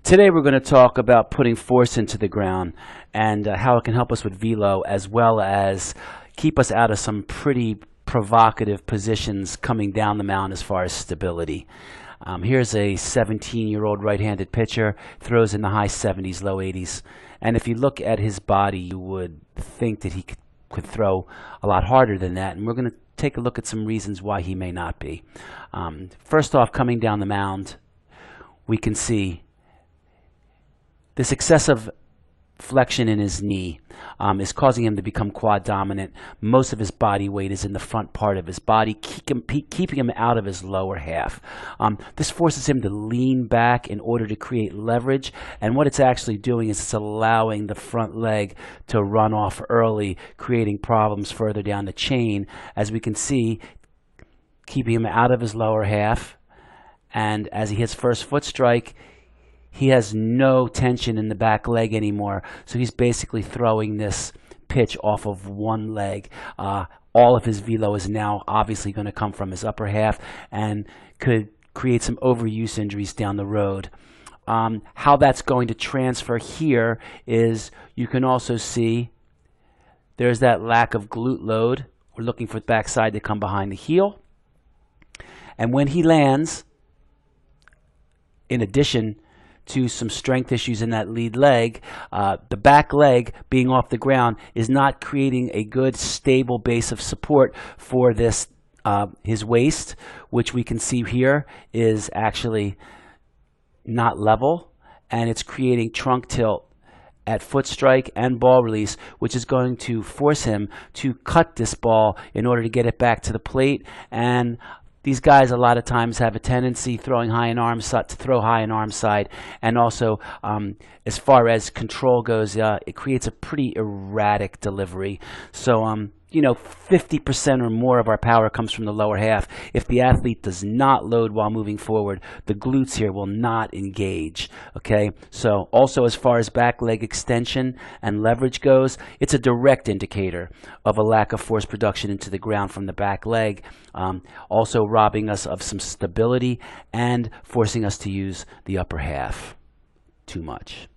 Today we're going to talk about putting force into the ground and how it can help us with velo, as well as keep us out of some pretty provocative positions coming down the mound as far as stability. Here's a 17-year-old right-handed pitcher, throws in the high 70s, low 80s. And if you look at his body, you would think that he could throw a lot harder than that. And we're going to take a look at some reasons why he may not be. First off, coming down the mound, we can see this excessive flexion in his knee is causing him to become quad dominant. Most of his body weight is in the front part of his body, keeping him out of his lower half. This forces him to lean back in order to create leverage, and what it's actually doing is it's allowing the front leg to run off early, creating problems further down the chain, as we can see, keeping him out of his lower half. And as he hits first foot strike, he has no tension in the back leg anymore, so he's basically throwing this pitch off of one leg. All of his velo is now obviously going to come from his upper half and could create some overuse injuries down the road. How that's going to transfer here is you can also see there's that lack of glute load. We're looking for the backside to come behind the heel. And when he lands, in addition to some strength issues in that lead leg, the back leg being off the ground is not creating a good stable base of support for this his waist, which we can see here is actually not level, and it's creating trunk tilt at foot strike and ball release, which is going to force him to cut this ball in order to get it back to the plate. And these guys a lot of times have a tendency throwing high in arm side to throw high in arm side, and also as far as control goes, it creates a pretty erratic delivery. So 50% or more of our power comes from the lower half. If the athlete does not load while moving forward, the glutes here will not engage. Okay, so also as far as back leg extension and leverage goes, it's a direct indicator of a lack of force production into the ground from the back leg, also robbing us of some stability and forcing us to use the upper half too much.